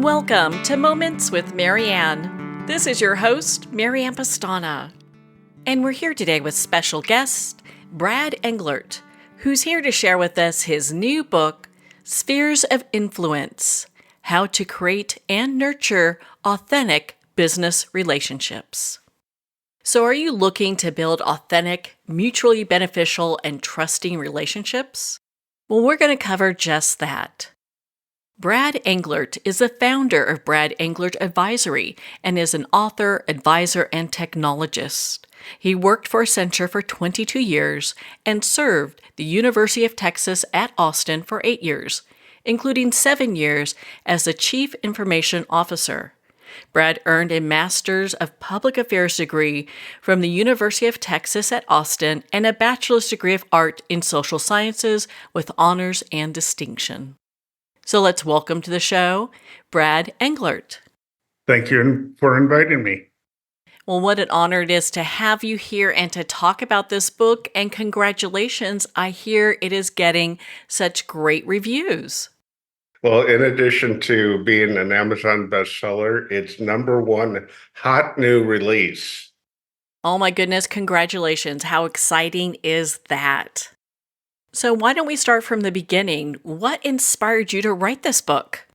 Welcome to Moments with Marianne. This is your host, Marianne Pastana. And we're here today with special guest, Brad Englert, who's here to share with us his new book, Spheres of Influence: How to Create and Nurture Authentic Business Relationships. So are you looking to build authentic, mutually beneficial, and trusting relationships? Well, we're going to cover just that. Brad Englert is the founder of Brad Englert Advisory and is an author, advisor, and technologist. He worked for Accenture for 22 years and served the University of Texas at Austin for 8 years, including 7 years as the Chief Information Officer. Brad earned a Master's of Public Affairs degree from the University of Texas at Austin and a Bachelor's degree of Art in Social Sciences with honors and distinction. So let's welcome to the show, Brad Englert. Thank you for inviting me. Well, what an honor it is to have you here and to talk about this book. And congratulations, I hear it is getting such great reviews. Well, in addition to being an Amazon bestseller, it's #1 hot new release. Oh my goodness, congratulations. How exciting is that? So why don't we start from the beginning? What inspired you to write this book?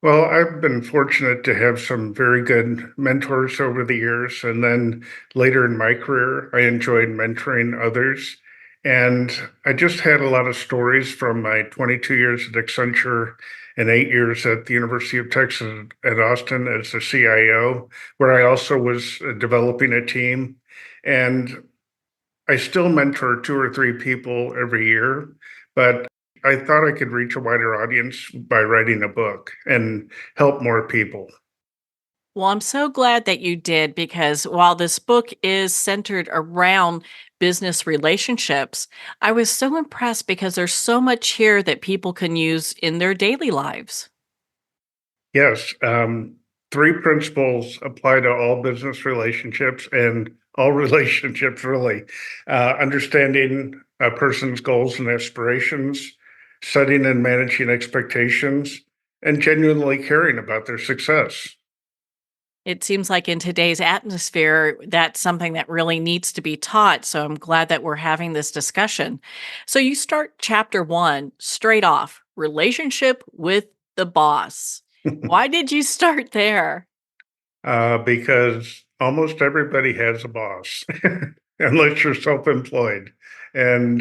Well, I've been fortunate to have some very good mentors over the years. And then later in my career, I enjoyed mentoring others. And I just had a lot of stories from my 22 years at Accenture and 8 years at the University of Texas at Austin as a CIO, where I also was developing a team. And I still mentor 2 or 3 people every year, but I thought I could reach a wider audience by writing a book and help more people. Well, I'm so glad that you did because while this book is centered around business relationships, I was so impressed because there's so much here that people can use in their daily lives. Yes, 3 principles apply to all business relationships and all relationships, really. Understanding a person's goals and aspirations, setting and managing expectations, and genuinely caring about their success. It seems like in today's atmosphere, that's something that really needs to be taught. So I'm glad that we're having this discussion. So you start chapter 1 straight off, relationship with the boss. Why did you start there? Because almost everybody has a boss, unless you're self-employed. And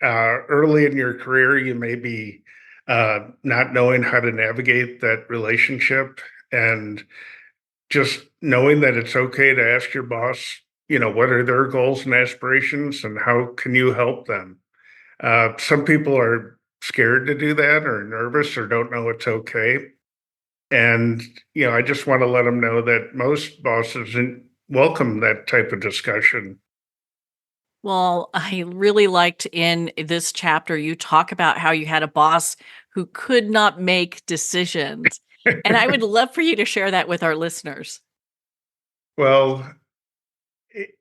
early in your career, you may be not knowing how to navigate that relationship, and just knowing that it's okay to ask your boss, what are their goals and aspirations, and how can you help them? Some people are scared to do that, or nervous, or don't know it's okay. And, I just want to let them know that most bosses welcome that type of discussion. Well, I really liked in this chapter, you talk about how you had a boss who could not make decisions. And I would love for you to share that with our listeners. Well, it,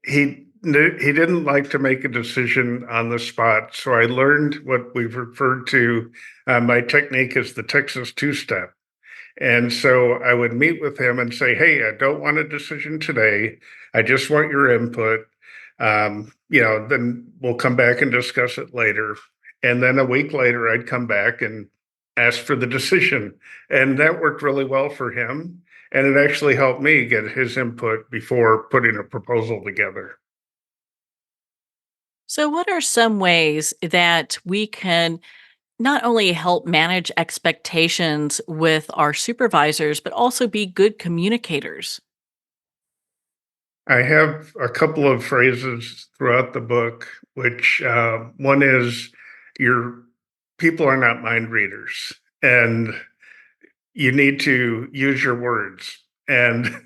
he didn't like to make a decision on the spot. So I learned what we've referred to. My technique is the Texas two-step. And so I would meet with him and say, "Hey, I don't want a decision today. I just want your input. Then we'll come back and discuss it later." And then a week later, I'd come back and ask for the decision. And that worked really well for him. And it actually helped me get his input before putting a proposal together. So, what are some ways that we can not only help manage expectations with our supervisors, but also be good communicators? I have a couple of phrases throughout the book, which one is, your people are not mind readers, and you need to use your words. And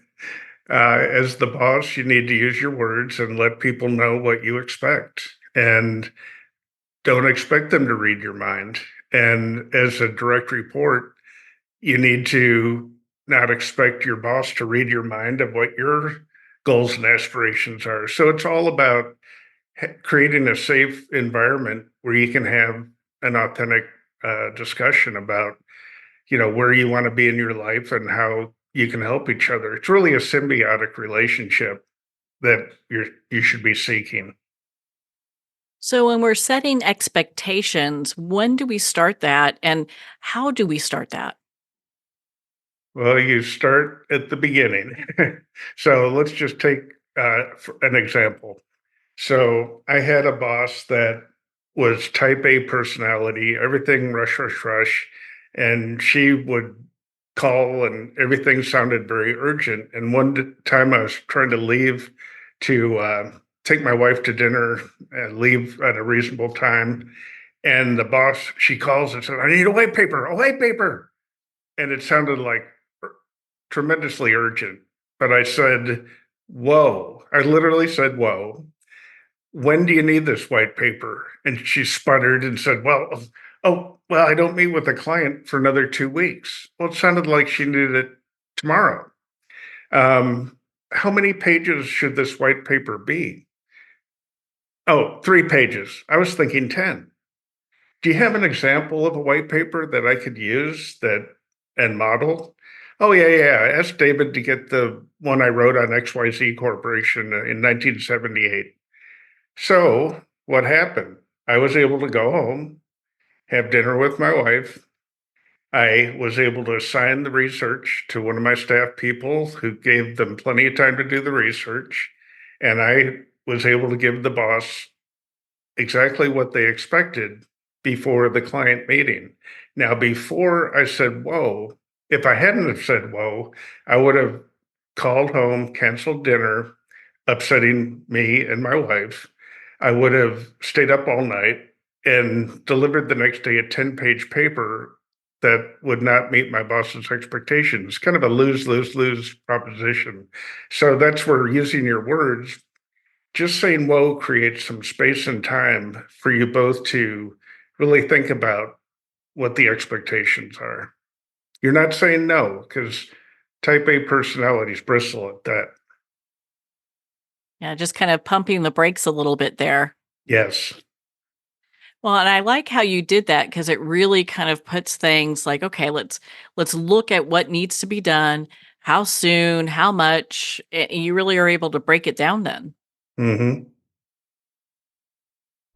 as the boss, you need to use your words and let people know what you expect. And don't expect them to read your mind. And as a direct report, you need to not expect your boss to read your mind of what your goals and aspirations are. So it's all about creating a safe environment where you can have an authentic discussion about, where you want to be in your life and how you can help each other. It's really a symbiotic relationship that you should be seeking. So, when we're setting expectations, when do we start that and how do we start that? Well, you start at the beginning. So let's just take an example. So I had a boss that was type A personality, everything rush, rush, rush. And she would call and everything sounded very urgent. And time I was trying to leave to take my wife to dinner and leave at a reasonable time. And the boss, she calls and said, I need a white paper. And it sounded like tremendously urgent. But I said, whoa. I literally said, whoa. When do you need this white paper? And she sputtered and said, well, I don't meet with a client for another 2 weeks. Well, it sounded like she needed it tomorrow. Um, how many pages should this white paper be? Oh, 3 pages. I was thinking 10. Do you have an example of a white paper that I could use that and model? Oh yeah, yeah. Ask David to get the one I wrote on XYZ Corporation in 1978. So what happened? I was able to go home, have dinner with my wife. I was able to assign the research to one of my staff people who gave them plenty of time to do the research. And I was able to give the boss exactly what they expected before the client meeting. Now, before I said, whoa, if I hadn't have said, whoa, I would have called home, canceled dinner, upsetting me and my wife. I would have stayed up all night and delivered the next day a 10-page paper that would not meet my boss's expectations. Kind of a lose, lose, lose proposition. So that's where using your words, just saying whoa creates some space and time for you both to really think about what the expectations are. You're not saying no because type A personalities bristle at that. Yeah, just kind of pumping the brakes a little bit there. Yes. Well, and I like how you did that because it really kind of puts things like, okay, let's look at what needs to be done, how soon, how much. You really are able to break it down then. Hmm.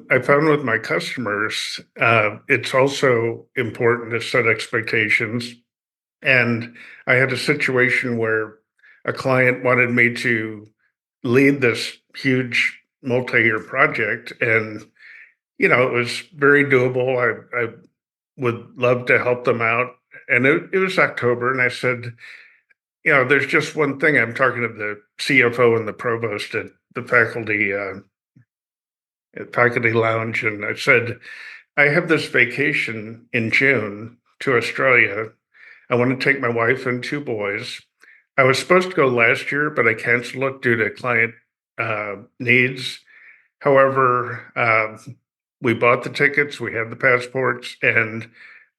I found with my customers, it's also important to set expectations. And I had a situation where a client wanted me to lead this huge multi-year project, and it was very doable. I would love to help them out, and it was October, and I said, there's just one thing. I'm talking to the CFO and the provost at the faculty lounge, and I said, I have this vacation in June to Australia. I want to take my wife and 2 boys. I was supposed to go last year, but I canceled it due to client needs. However, we bought the tickets, we had the passports, and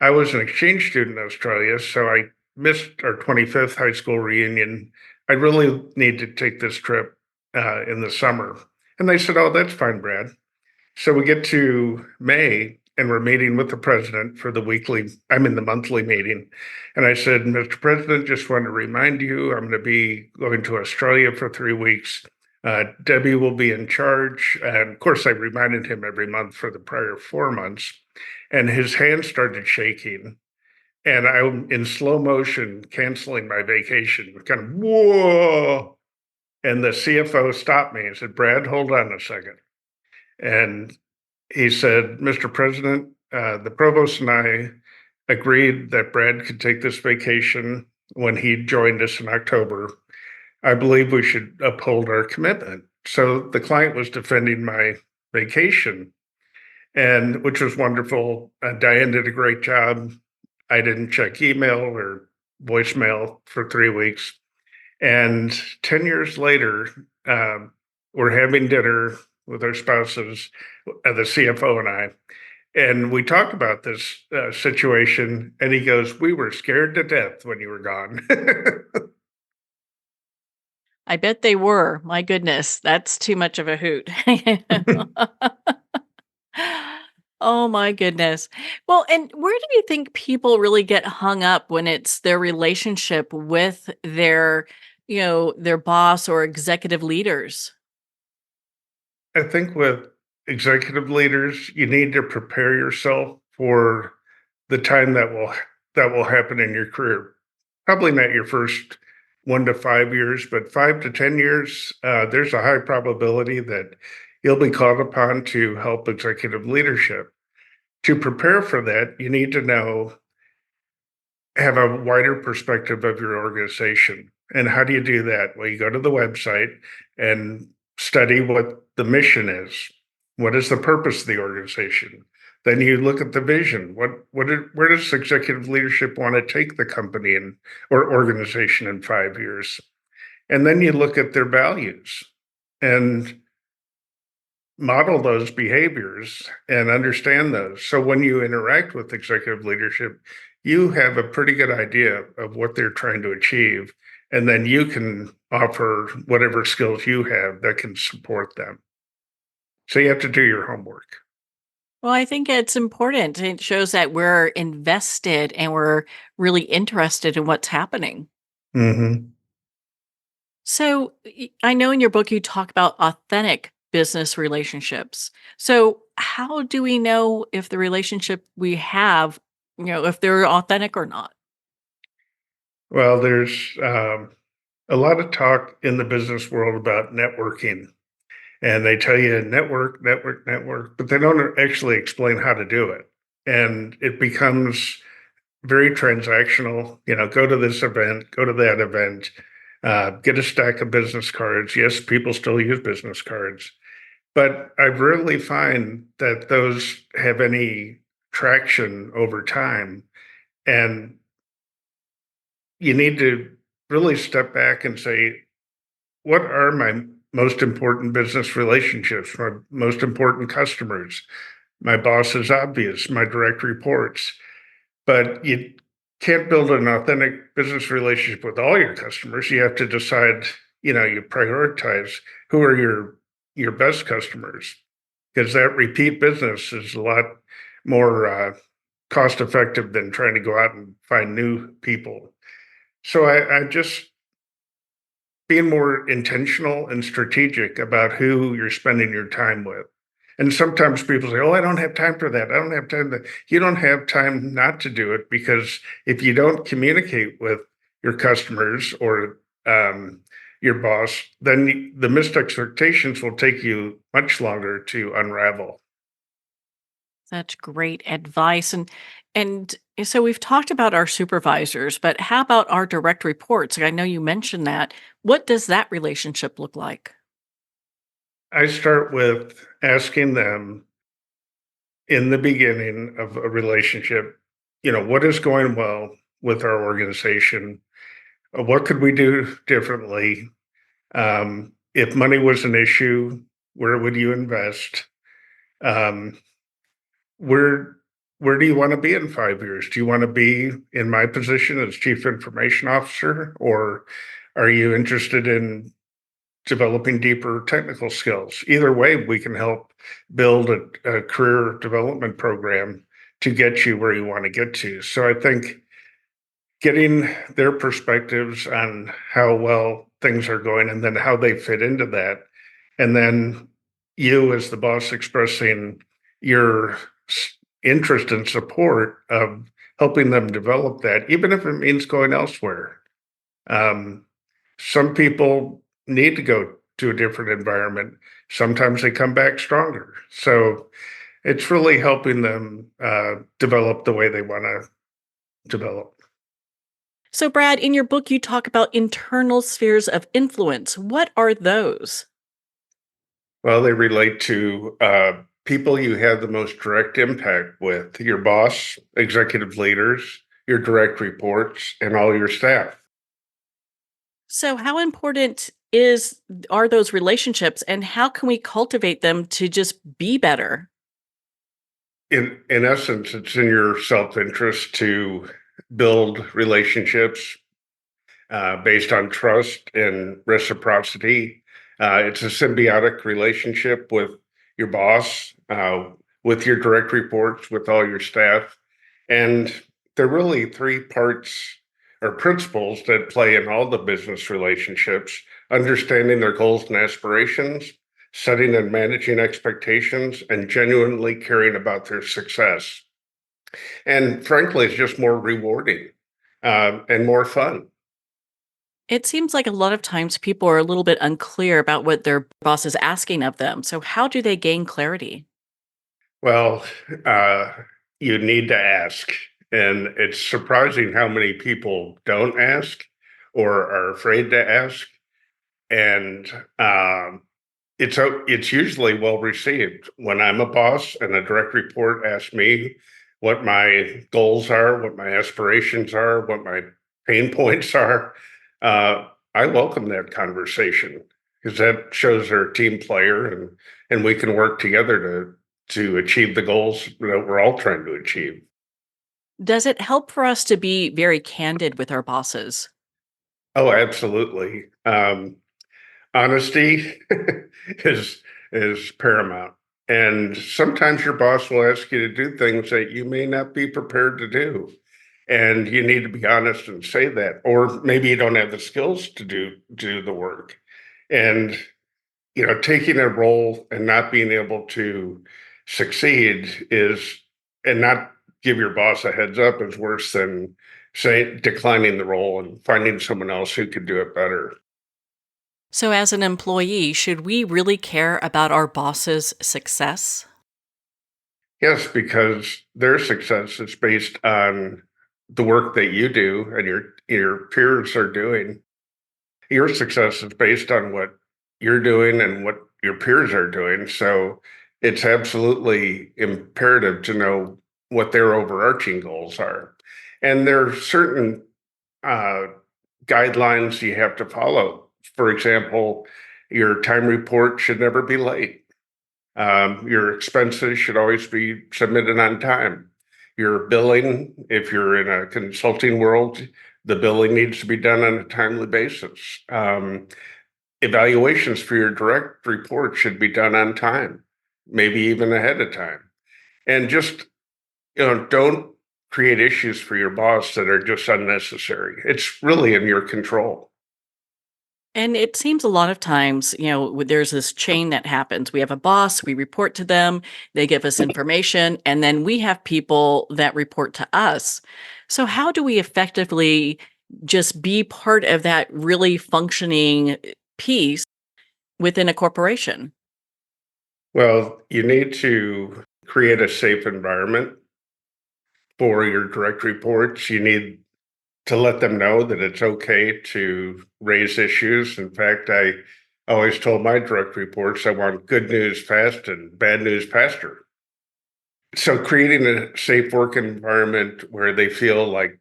I was an exchange student in Australia, so I missed our 25th high school reunion. I really need to take this trip in the summer. And they said, oh, that's fine, Brad. So we get to May and we're meeting with the president for the monthly meeting. And I said, Mr. President, just want to remind you, I'm going to be going to Australia for 3 weeks. Debbie will be in charge. And of course, I reminded him every month for the prior 4 months. And his hand started shaking. And I'm in slow motion canceling my vacation, kind of, whoa. And the CFO stopped me and said, Brad, hold on a second. And he said, Mr. President, the provost and I agreed that Brad could take this vacation when he joined us in October. I believe we should uphold our commitment. So the client was defending my vacation, and which was wonderful. Diane did a great job. I didn't check email or voicemail for 3 weeks. And 10 years later, we're having dinner with our spouses, the CFO and I, and we talked about this situation. And he goes, we were scared to death when you were gone. I bet they were. My goodness, that's too much of a hoot. Oh my goodness. Well, and where do you think people really get hung up when it's their relationship with their boss or executive leaders? I think with executive leaders, you need to prepare yourself for the time that will happen in your career. Probably not your first 1 to 5 years, but 5 to 10 years. There's a high probability that you'll be called upon to help executive leadership. To prepare for that, you need to have a wider perspective of your organization. And how do you do that? Well, you go to the website and study what the mission is. What is the purpose of the organization? Then you look at the vision. Where does executive leadership want to take the company or organization in 5 years? And then you look at their values and model those behaviors and understand those. So when you interact with executive leadership, you have a pretty good idea of what they're trying to achieve. And then you can offer whatever skills you have that can support them. So you have to do your homework. Well, I think it's important. It shows that we're invested and we're really interested in what's happening. Hmm. So, I know in your book you talk about authentic business relationships. So, how do we know if the relationship we have, if they're authentic or not? Well, there's a lot of talk in the business world about networking. And they tell you network, network, network, but they don't actually explain how to do it. And it becomes very transactional. Go to this event, go to that event, get a stack of business cards. Yes, people still use business cards, but I rarely find that those have any traction over time. And you need to really step back and say, what are my most important business relationships, my most important customers? My boss is obvious, my direct reports. But you can't build an authentic business relationship with all your customers. You have to decide, you prioritize who are your best customers, because that repeat business is a lot more cost effective than trying to go out and find new people. So I just being more intentional and strategic about who you're spending your time with. And sometimes people say, "Oh, I don't have time for that. I don't have time to." You don't have time not to do it, because if you don't communicate with your customers or your boss, then the missed expectations will take you much longer to unravel. Such great advice. And so we've talked about our supervisors, but how about our direct reports? Like, I know you mentioned that. What does that relationship look like? I start with asking them in the beginning of a relationship, what is going well with our organization? What could we do differently? If money was an issue, where would you invest? Um, where where do you want to be in 5 years? Do you want to be in my position as chief information officer, or are you interested in developing deeper technical skills? Either way, we can help build a career development program to get you where you want to get to. So I think getting their perspectives on how well things are going and then how they fit into that. And then you, as the boss, expressing your interest and support of helping them develop that, even if it means going elsewhere. Um, some people need to go to a different environment. Sometimes they come back stronger. So it's really helping them develop the way they want to develop. So, Brad, in your book, you talk about internal spheres of influence. What are those? Well, they relate to people you have the most direct impact with: your boss, executive leaders, your direct reports, and all your staff. So, how important are those relationships, and how can we cultivate them to just be better? In essence, it's in your self interest to build relationships based on trust and reciprocity. It's a symbiotic relationship with your boss. with your direct reports, with all your staff. And there are really three parts or principles that play in all the business relationships: understanding their goals and aspirations, setting and managing expectations, and genuinely caring about their success. And frankly, it's just more rewarding and more fun. It seems like a lot of times people are a little bit unclear about what their boss is asking of them. So, how do they gain clarity? Well, uh, you need to ask. And it's surprising how many people don't ask or are afraid to ask. And it's usually well received. When I'm a boss and a direct report asks me what my goals are, what my aspirations are, what my pain points are, uh, I welcome that conversation because that shows they're a team player, and we can work together to achieve the goals that we're all trying to achieve. Does it help for us to be very candid with our bosses? Oh, absolutely. Honesty is is paramount. And sometimes your boss will ask you to do things that you may not be prepared to do. And you need to be honest and say that. Or maybe you don't have the skills to do the work. And taking a role and not being able to succeed is and not give your boss a heads up is worse than say declining the role and finding someone else who could do it better. So, as an employee, should we really care about our boss's success? Yes, because their success is based on the work that you do and your peers are doing. Your success is based on what you're doing and what your peers are doing. So it's absolutely imperative to know what their overarching goals are. And there are certain uh, guidelines you have to follow. For example, your time report should never be late. Your expenses should always be submitted on time. Your billing, if you're in a consulting world, the billing needs to be done on a timely basis. Evaluations for your direct report should be done on time, maybe even ahead of time. And just, don't create issues for your boss that are just unnecessary. It's really in your control. And it seems a lot of times, there's this chain that happens. We have a boss, we report to them, they give us information, and then we have people that report to us. So, how do we effectively just be part of that really functioning piece within a corporation? Well, you need to create a safe environment for your direct reports. You need to let them know that it's okay to raise issues. In fact, I always told my direct reports I want good news fast and bad news faster. So, creating a safe work environment where they feel like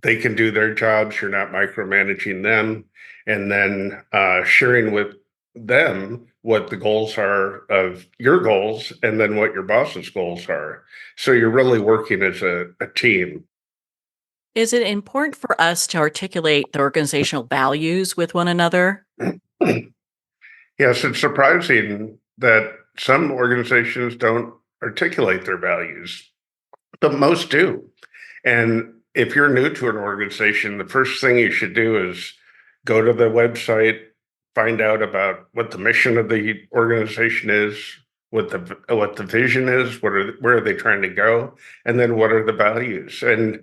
they can do their jobs, you're not micromanaging them, and then sharing with them what the goals are of your goals and then what your boss's goals are. So, you're really working as a team. Is it important for us to articulate the organizational values with one another? Yes, it's surprising that some organizations don't articulate their values, but most do. And if you're new to an organization, the first thing you should do is go to the website, find out about what the mission of the organization is, what the vision is, where are they trying to go, and then what are the values. And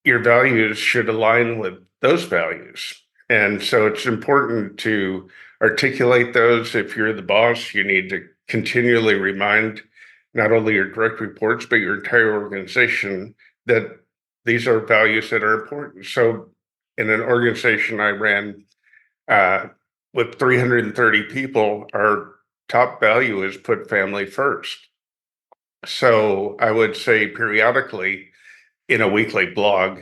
your values should align with those values. And so it's important to articulate those. If you're the boss, you need to continually remind not only your direct reports, but your entire organization that these are values that are important. So, in an organization I ran uh, with 330 people, our top value is put family first. So, I would say periodically in a weekly blog,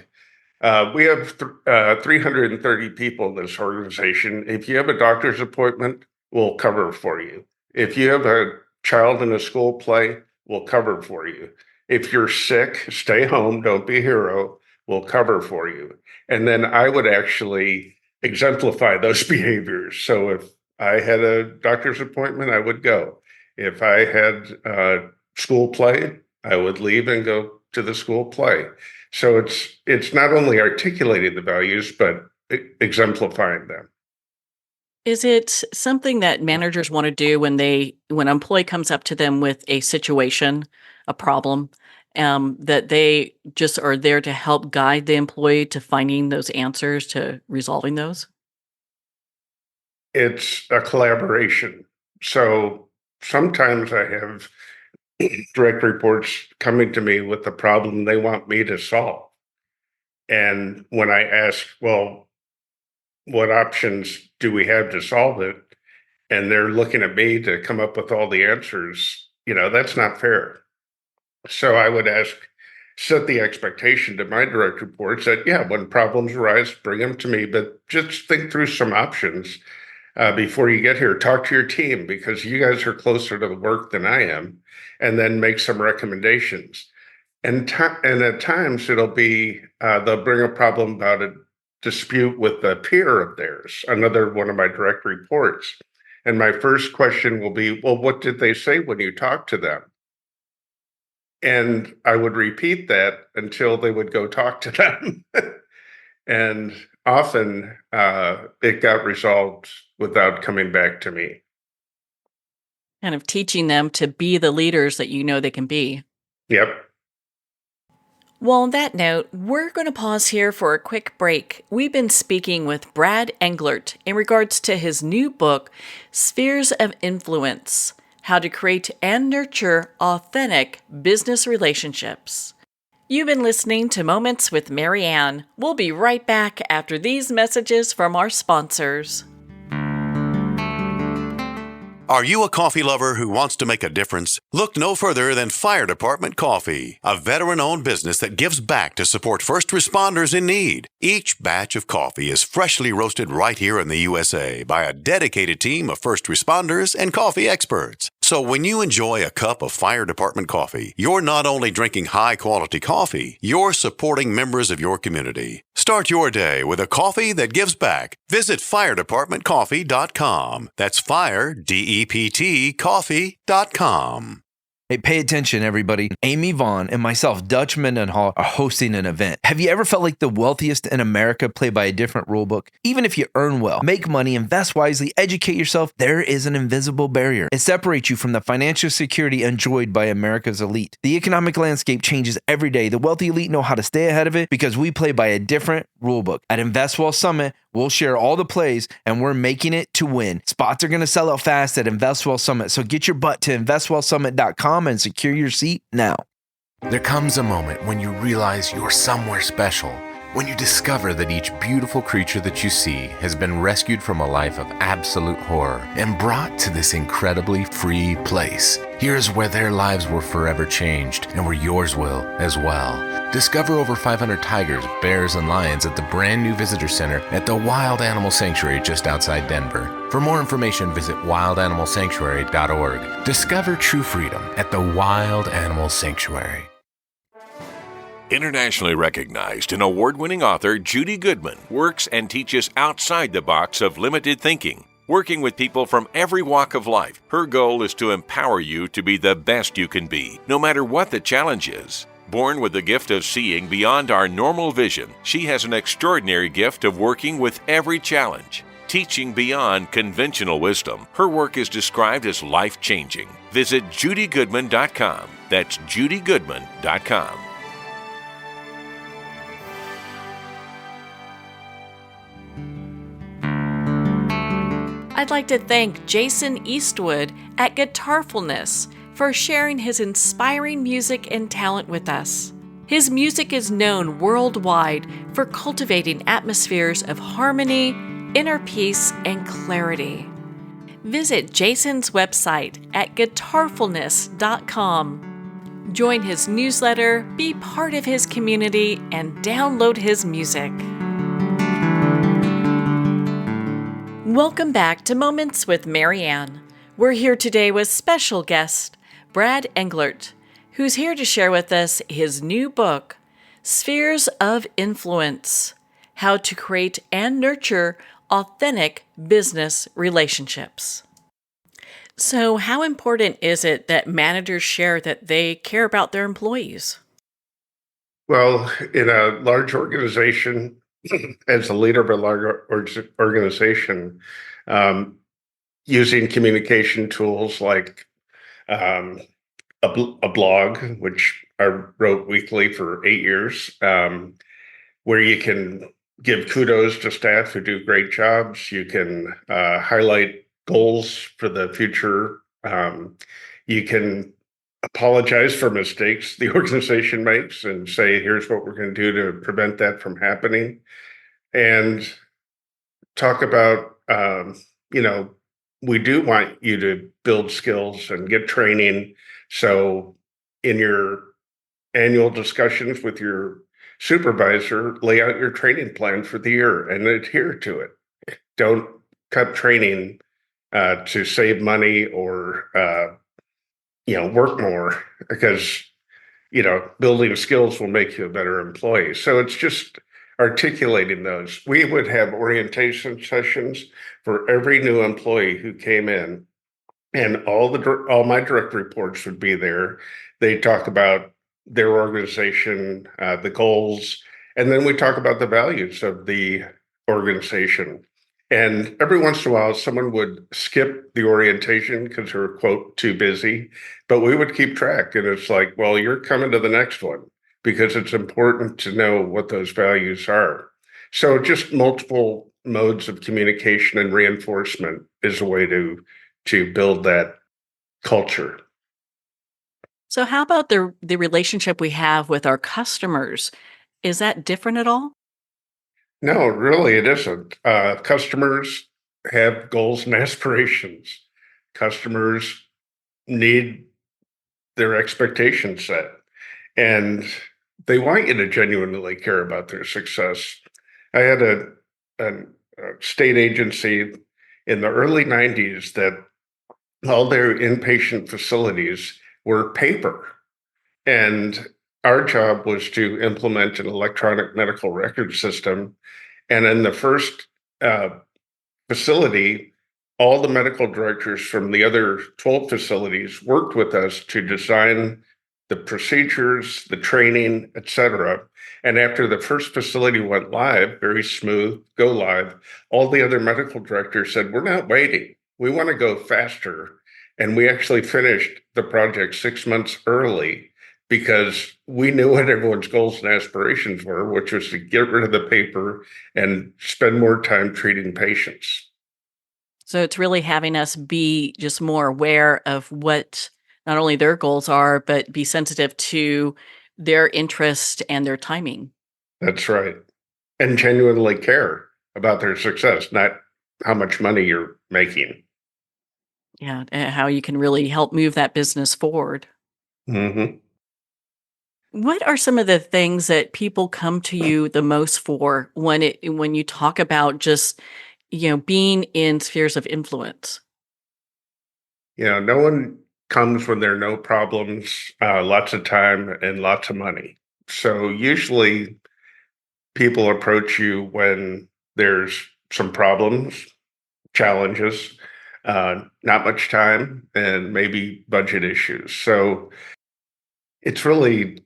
we have 330 people in this organization. If you have a doctor's appointment, we'll cover for you. If you have a child in a school play, we'll cover for you. If you're sick, stay home, don't be a hero, we'll cover for you. And then I would actually exemplify those behaviors. So if I had a doctor's appointment, I would go. If I had school play, I would leave and go to the school play. So it's not only articulating the values, but exemplifying them. Is it something that managers want to do when when an employee comes up to them with a situation, a problem, that they just are there to help guide the employee to finding those answers to resolving those? It's a collaboration. So sometimes I have direct reports coming to me with a problem they want me to solve. And when I ask, well, what options do we have to solve it? And they're looking at me to come up with all the answers, that's not fair. So I would set the expectation to my direct reports that, yeah, when problems arise, bring them to me, but just think through some options before you get here. Talk to your team because you guys are closer to the work than I am, and then make some recommendations. And at times it'll be they'll bring a problem about a dispute with a peer of theirs, another one of my direct reports. And my first question will be, well, what did they say when you talked to them? And I would repeat that until they would go talk to them. And often it got resolved without coming back to me. Kind of teaching them to be the leaders that you know they can be. Yep. Well, on that note, we're going to pause here for a quick break. We've been speaking with Brad Englert in regards to his new book, Spheres of Influence: How to Create and Nurture Authentic Business Relationships. You've been listening to Moments with Marianne. We'll be right back after these messages from our sponsors. Are you a coffee lover who wants to make a difference? Look no further than Fire Department Coffee, a veteran-owned business that gives back to support first responders in need. Each batch of coffee is freshly roasted right here in the USA by a dedicated team of first responders and coffee experts. So when you enjoy a cup of Fire Department coffee, you're not only drinking high-quality coffee, you're supporting members of your community. Start your day with a coffee that gives back. Visit firedepartmentcoffee.com. That's fire, D-E-P-T, coffee.com. Hey, pay attention, everybody. Amy Vaughn and myself, Dutch Mendenhall, are hosting an event. Have you ever felt like the wealthiest in America play by a different rule book? Even if you earn well, make money, invest wisely, educate yourself, there is an invisible barrier. It separates you from the financial security enjoyed by America's elite. The economic landscape changes every day. The wealthy elite know how to stay ahead of it because we play by a different rule book. At Invest Well Summit, we'll share all the plays, and we're making it to win. Spots are going to sell out fast at InvestWell Summit, so get your butt to investwellsummit.com and secure your seat now. There comes a moment when you realize you're somewhere special. When you discover that each beautiful creature that you see has been rescued from a life of absolute horror and brought to this incredibly free place. Here's where their lives were forever changed and where yours will as well. Discover over 500 tigers, bears, and lions at the brand new visitor center at the Wild Animal Sanctuary just outside Denver. For more information, visit wildanimalsanctuary.org. Discover true freedom at the Wild Animal Sanctuary. Internationally recognized and award-winning author Judy Goodman works and teaches outside the box of limited thinking. Working with people from every walk of life, her goal is to empower you to be the best you can be, no matter what the challenge is. Born with the gift of seeing beyond our normal vision, she has an extraordinary gift of working with every challenge. Teaching beyond conventional wisdom, her work is described as life-changing. Visit judygoodman.com. That's judygoodman.com. I'd like to thank Jason Eastwood at Guitarfulness for sharing his inspiring music and talent with us. His music is known worldwide for cultivating atmospheres of harmony, inner peace, and clarity. Visit Jason's website at guitarfulness.com. Join his newsletter, be part of his community, and download his music. Welcome back to Moments with Marianne. We're here today with special guest Brad Englert, who's here to share with us his new book, Spheres of Influence: How to Create and Nurture Authentic Business Relationships. So, how important is it that managers share that they care about their employees? Well, in a large organization, as a leader of a large organization, um, using communication tools like um, a blog, which I wrote weekly for 8 years, where you can give kudos to staff who do great jobs. You can highlight goals for the future. You can apologize for mistakes the organization makes and say, here's what we're going to do to prevent that from happening. And talk about, you know, we do want you to build skills and get training. So in your annual discussions with your supervisor, lay out your training plan for the year and adhere to it. Don't cut training to save money or work more, because building skills will make you a better employee. So it's just articulating those. We would have orientation sessions for every new employee who came in, and all my direct reports would be there. They talk about their organization, the goals, and then we talk about the values of the organization. And every once in a while, someone would skip the orientation because they were, quote, too busy, but we would keep track. And it's like, well, you're coming to the next one because it's important to know what those values are. So just multiple modes of communication and reinforcement is a way to build that culture. So, how about the relationship we have with our customers? Is that different at all? No, really, it isn't. Customers have goals and aspirations. Customers need their expectations set, and they want you to genuinely care about their success. I had a state agency in the early 90s that all their inpatient facilities were paper. And our job was to implement an electronic medical record system. And in the first uh, facility, all the medical directors from the other 12 facilities worked with us to design the procedures, the training, et cetera. And after the first facility went live, very smooth, go live, all the other medical directors said, we're not waiting. We want to go faster. And we actually finished the project 6 months early because we knew what everyone's goals and aspirations were, which was to get rid of the paper and spend more time treating patients. So, it's really having us be just more aware of what not only their goals are, but be sensitive to their interest and their timing. That's right. And genuinely care about their success, not how much money you're making. Yeah, and how you can really help move that business forward. Hmm. What are some of the things that people come to you the most for when you talk about just, being in spheres of influence? No one comes when there are no problems, lots of time, and lots of money. So usually people approach you when there's some problems, challenges, not much time, and maybe budget issues. So it's really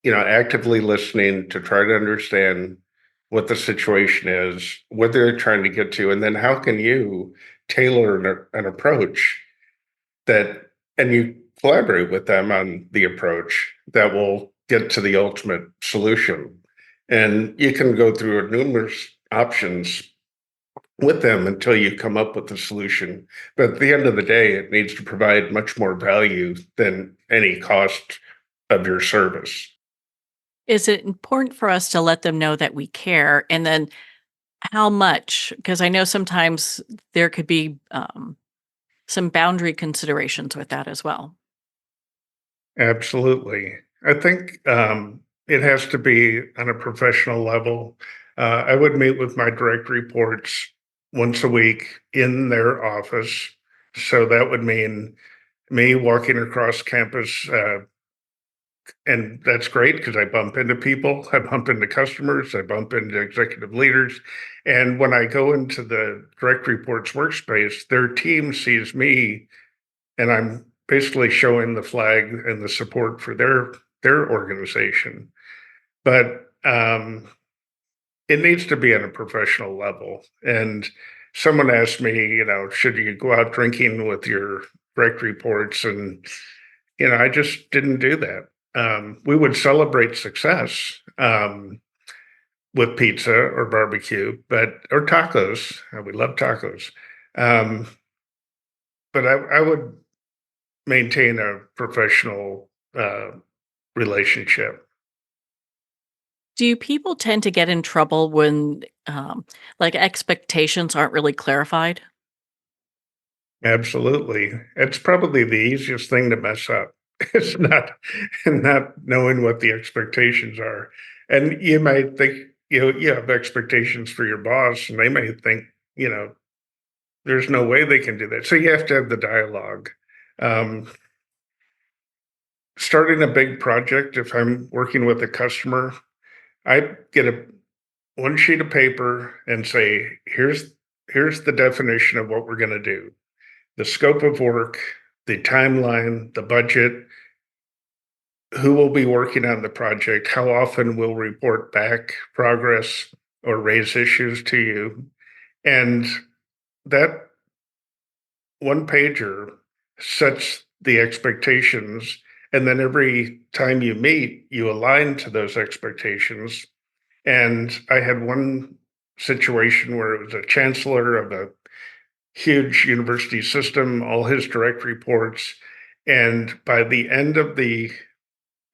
actively listening to try to understand what the situation is, what they're trying to get to, and then how can you tailor an approach that, and you collaborate with them on the approach that will get to the ultimate solution. And you can go through numerous options with them until you come up with a solution. But at the end of the day, it needs to provide much more value than any cost of your service. Is it important for us to let them know that we care? And then how much? Because I know sometimes there could be some boundary considerations with that as well. Absolutely. I think it has to be on a professional level. I would meet with my direct reports once a week in their office. So that would mean me walking across campus. And that's great because I bump into people, I bump into customers, I bump into executive leaders. And when I go into the direct reports workspace, their team sees me and I'm basically showing the flag and the support for their organization. But it needs to be on a professional level. And someone asked me, should you go out drinking with your direct reports? And I just didn't do that. We would celebrate success with pizza or barbecue, or tacos. We love tacos. Um, but I would maintain a professional relationship. Do people tend to get in trouble when, like, expectations aren't really clarified? Absolutely. It's probably the easiest thing to mess up. It's not knowing what the expectations are. And you might think, you have expectations for your boss, and they may think, you know, there's no way they can do that. So you have to have the dialogue. Um, Starting a big project, if I'm working with a customer, I get a one sheet of paper and say, here's the definition of what we're going to do, the scope of work, the timeline, the budget, who will be working on the project, how often we'll report back progress or raise issues to you. And that one pager sets the expectations. And then every time you meet, you align to those expectations. And I had one situation where it was a chancellor of a huge university system, all his direct reports. And by the end of the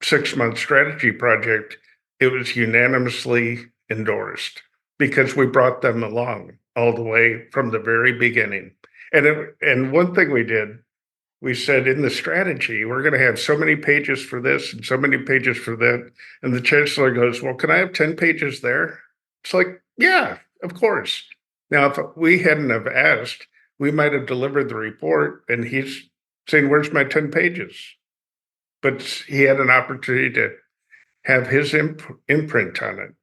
6-month strategy project, it was unanimously endorsed because we brought them along all the way from the very beginning. And one thing we did, we said in the strategy, we're going to have so many pages for this and so many pages for that. And the chancellor goes, well, can I have 10 pages there? It's like, yeah, of course. Now, if we hadn't have asked, we might have delivered the report and he's saying, where's my 10 pages? But he had an opportunity to have his imprint on it.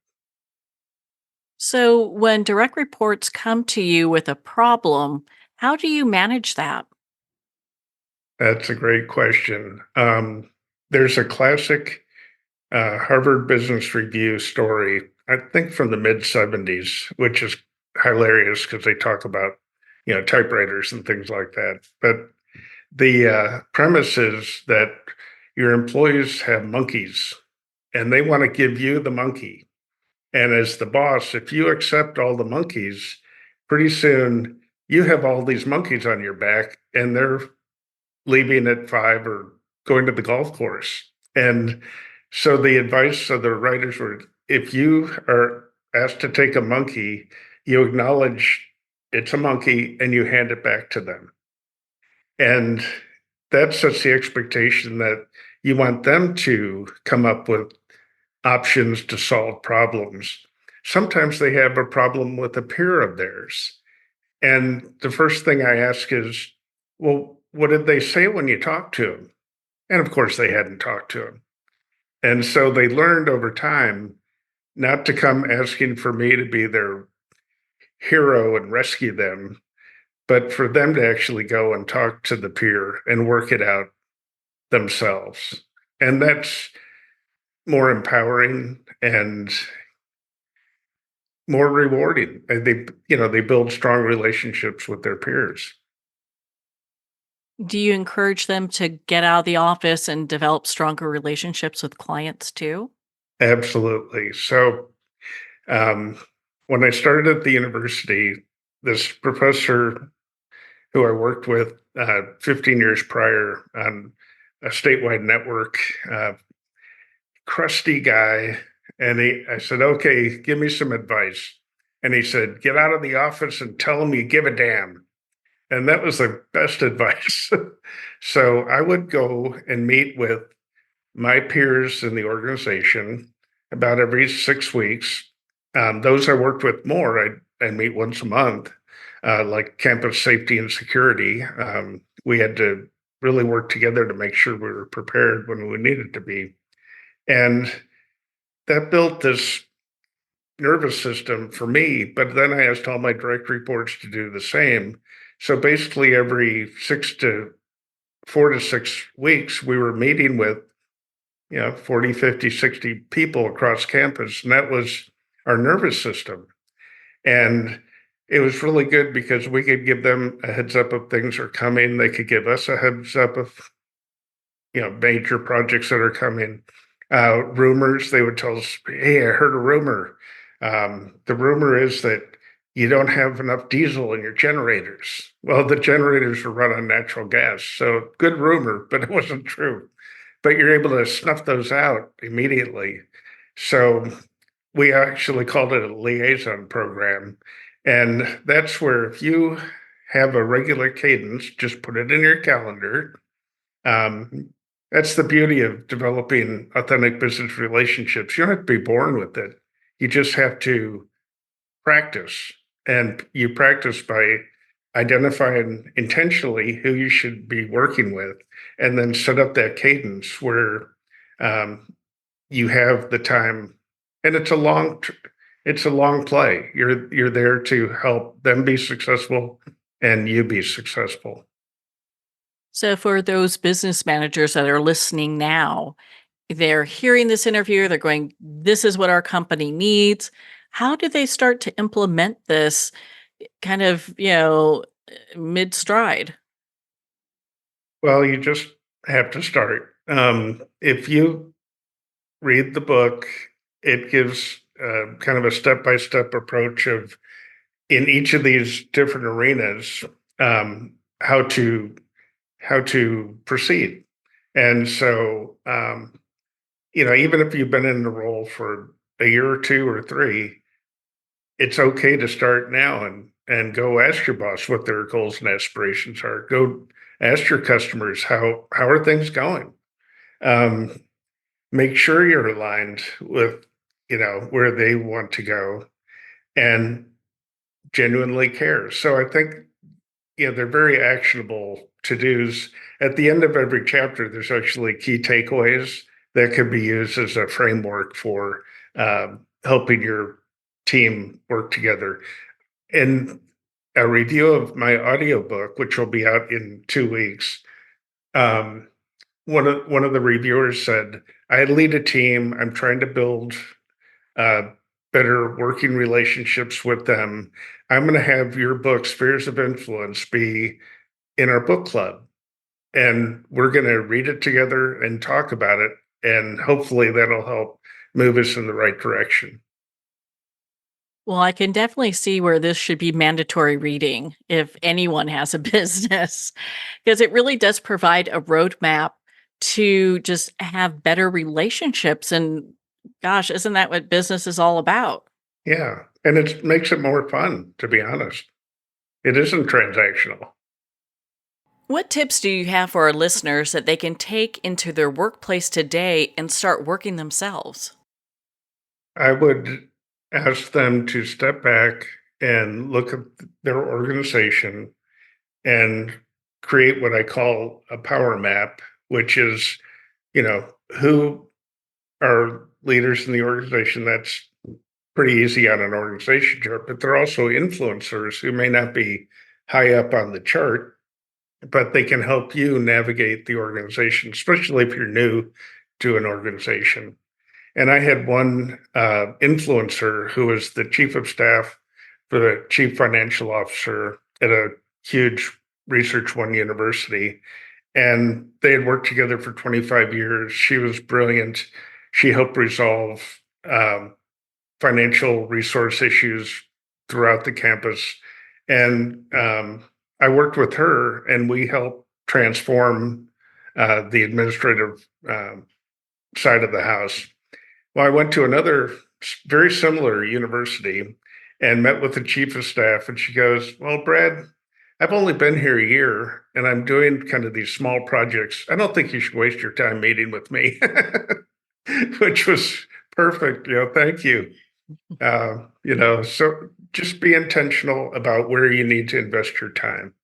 So, when direct reports come to you with a problem, how do you manage that? That's a great question. There's a classic Harvard Business Review story, I think from the mid 70s, which is hilarious because they talk about, typewriters and things like that. But the premise is that your employees have monkeys and they want to give you the monkey. And as the boss, if you accept all the monkeys, pretty soon you have all these monkeys on your back and they're leaving at 5 or going to the golf course. And so the advice of the writers were, if you are asked to take a monkey, you acknowledge it's a monkey and you hand it back to them. And that sets the expectation that you want them to come up with options to solve problems. Sometimes they have a problem with a peer of theirs. And the first thing I ask is, well, what did they say when you talked to them? And of course, they hadn't talked to him. And so they learned over time not to come asking for me to be their hero and rescue them, but for them to actually go and talk to the peer and work it out themselves. And that's more empowering and more rewarding. And they build strong relationships with their peers. Do you encourage them to get out of the office and develop stronger relationships with clients too? Absolutely. So um, when I started at the university, this professor who I worked with 15 years prior on a statewide network, crusty guy. And I said, okay, give me some advice. And he said, get out of the office and tell them you give a damn. And that was the best advice. So I would go and meet with my peers in the organization about every 6 weeks. Those I worked with more, I'd meet once a month, like campus safety and security. We had to really work together to make sure we were prepared when we needed to be. And that built this nervous system for me. But then I asked all my direct reports to do the same. So basically, every 6 to 4 to 6 weeks, we were meeting with, 40, 50, 60 people across campus. And that was our nervous system. And it was really good because we could give them a heads up of things are coming. They could give us a heads up of, major projects that are coming. Rumors, they would tell us, hey, I heard a rumor. The rumor is that you don't have enough diesel in your generators. Well, the generators are run on natural gas. So good rumor, but it wasn't true. But you're able to snuff those out immediately. So we actually called it a liaison program. And that's where if you have a regular cadence, just put it in your calendar. That's the beauty of developing authentic business relationships. You don't have to be born with it. You just have to practice. And you practice by identifying intentionally who you should be working with, and then set up that cadence where you have the time. And it's a long play. You're there to help them be successful and you be successful. So, for those business managers that are listening now, they're hearing this interview, they're going, this is what our company needs. How do they start to implement this kind of, mid stride? Well, you just have to start. If you read the book, it gives kind of a step by step approach of in each of these different arenas, um, how to proceed. And so, even if you've been in the role for a year or two or three, it's okay to start now and go ask your boss what their goals and aspirations are. Go ask your customers how are things going. Um, Make sure you're aligned with where they want to go and genuinely care. So I think they're very actionable to dos. At the end of every chapter, there's actually key takeaways that could be used as a framework for helping your team work together. In a review of my audiobook, which will be out in 2 weeks, um, one of the reviewers said, "I lead a team. I'm trying to build uh, better working relationships with them. I'm going to have your book, Spheres of Influence, be in our book club, and we're going to read it together and talk about it. And hopefully that'll help move us in the right direction." Well, I can definitely see where this should be mandatory reading if anyone has a business, because it really does provide a roadmap to just have better relationships. And gosh, isn't that what business is all about? Yeah. And it makes it more fun, to be honest. It isn't transactional. What tips do you have for our listeners that they can take into their workplace today and start working themselves? I would ask them to step back and look at their organization and create what I call a power map, which is, who are leaders in the organization. That's pretty easy on an organization chart, but they're also influencers who may not be high up on the chart, but they can help you navigate the organization, especially if you're new to an organization. And I had one influencer who was the chief of staff for the chief financial officer at a huge research one university. And they had worked together for 25 years. She was brilliant. She helped resolve um, financial resource issues throughout the campus. And I worked with her and we helped transform the administrative side of the house. Well, I went to another very similar university and met with the chief of staff, and she goes, "Well, Brad, I've only been here a year and I'm doing kind of these small projects. I don't think you should waste your time meeting with me," which was perfect. Thank you. So just be intentional about where you need to invest your time.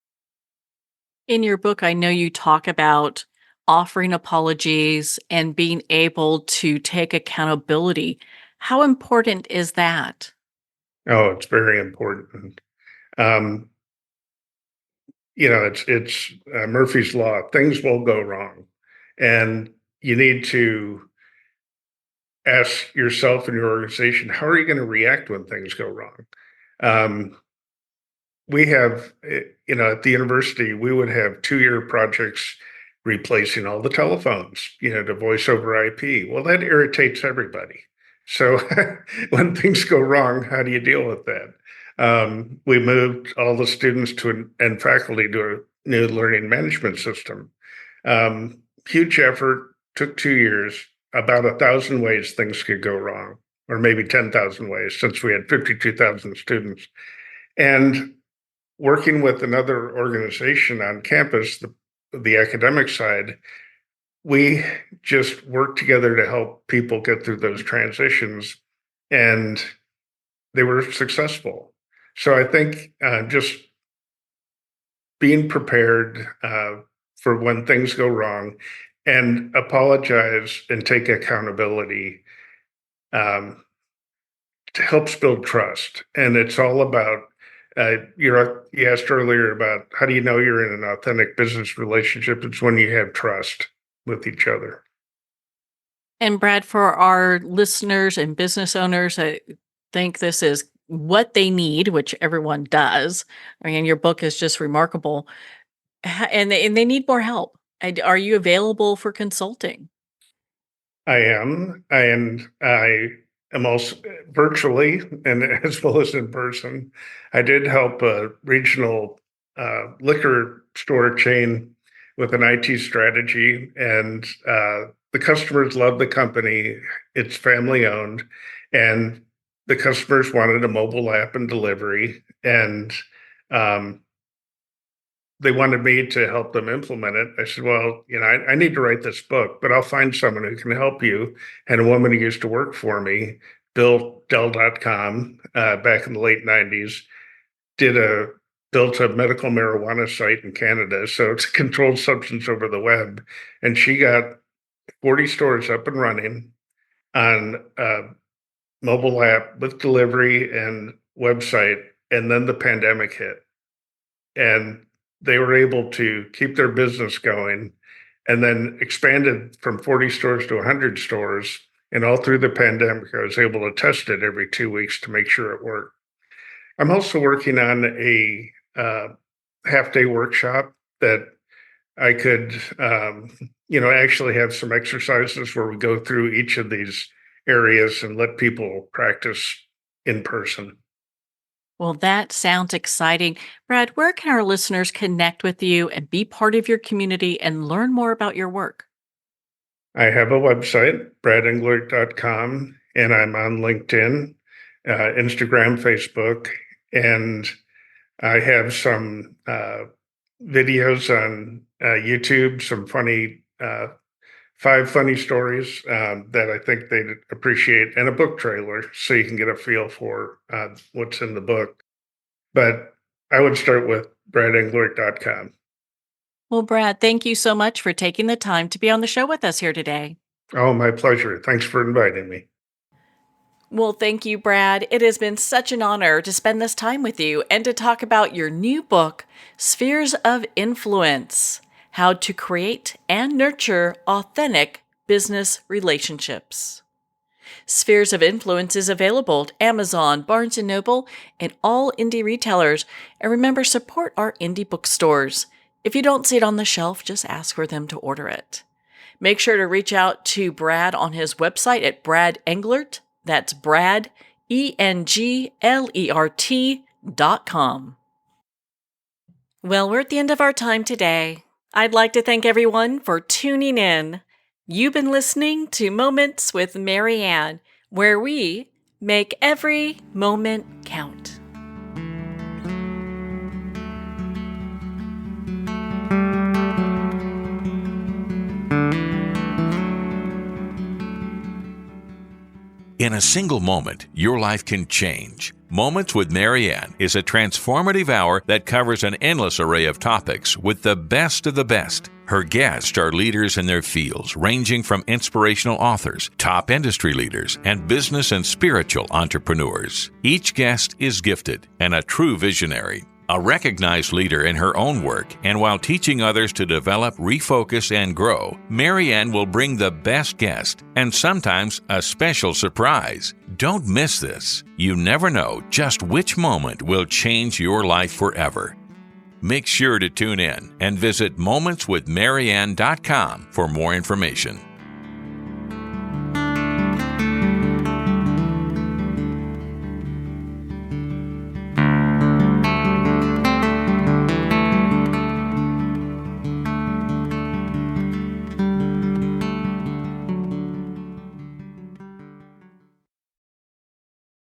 In your book, I know you talk about offering apologies and being able to take accountability. How important is that? Oh, it's very important. Um, it's Murphy's Law. Things will go wrong. And you need to ask yourself and your organization, how are you going to react when things go wrong? We have, at the university, we would have 2-year projects replacing all the telephones, to voice over IP. Well, that irritates everybody. So when things go wrong, how do you deal with that? We moved all the students and faculty to a new learning management system. Huge effort, took 2 years, about 1,000 ways things could go wrong, or maybe 10,000 ways, since we had 52,000 students. And working with another organization on campus, the academic side, we just worked together to help people get through those transitions, and they were successful. So I think just being prepared for when things go wrong, and apologize and take accountability helps build trust. And it's all about, you asked earlier about how do you know you're in an authentic business relationship? It's when you have trust with each other. And Brad, for our listeners and business owners, I think this is what they need, which everyone does. I mean, your book is just remarkable. And they need more help. Are you available for consulting? I am, and I am also virtually and as well as in person. I did help a regional liquor store chain with an IT strategy, and the customers love the company. It's family owned, and the customers wanted a mobile app and delivery, and they wanted me to help them implement it. I said, well, I need to write this book, but I'll find someone who can help you. And a woman who used to work for me built Dell.com back in the late 90s, built a medical marijuana site in Canada. So it's a controlled substance over the web. And she got 40 stores up and running on a mobile app with delivery and website. And then the pandemic hit. And they were able to keep their business going, and then expanded from 40 stores to 100 stores. And all through the pandemic, I was able to test it every 2 weeks to make sure it worked. I'm also working on a half-day workshop that I could, actually have some exercises where we go through each of these areas and let people practice in person. Well, that sounds exciting. Brad, where can our listeners connect with you and be part of your community and learn more about your work? I have a website, bradenglert.com, and I'm on LinkedIn, Instagram, Facebook, and I have some videos on YouTube, some funny 5 funny stories that I think they'd appreciate, and a book trailer so you can get a feel for what's in the book. But I would start with bradenglert.com. Well, Brad, thank you so much for taking the time to be on the show with us here today. Oh, my pleasure. Thanks for inviting me. Well, thank you, Brad. It has been such an honor to spend this time with you and to talk about your new book, Spheres of Influence: How to Create and Nurture Authentic Business Relationships. Spheres of Influence is available at Amazon, Barnes & Noble, and all indie retailers. And remember, support our indie bookstores. If you don't see it on the shelf, just ask for them to order it. Make sure to reach out to Brad on his website at Brad Englert. That's Brad, ENGLERT.com. Well, we're at the end of our time today. I'd like to thank everyone for tuning in. You've been listening to Moments with Marianne, where we make every moment count. In a single moment, your life can change. Moments with Marianne is a transformative hour that covers an endless array of topics with the best of the best. Her guests are leaders in their fields, ranging from inspirational authors, top industry leaders, and business and spiritual entrepreneurs. Each guest is gifted and a true visionary. A recognized leader in her own work, and while teaching others to develop, refocus, and grow, Marianne will bring the best guest and sometimes a special surprise. Don't miss this. You never know just which moment will change your life forever. Make sure to tune in and visit momentswithmarianne.com for more information.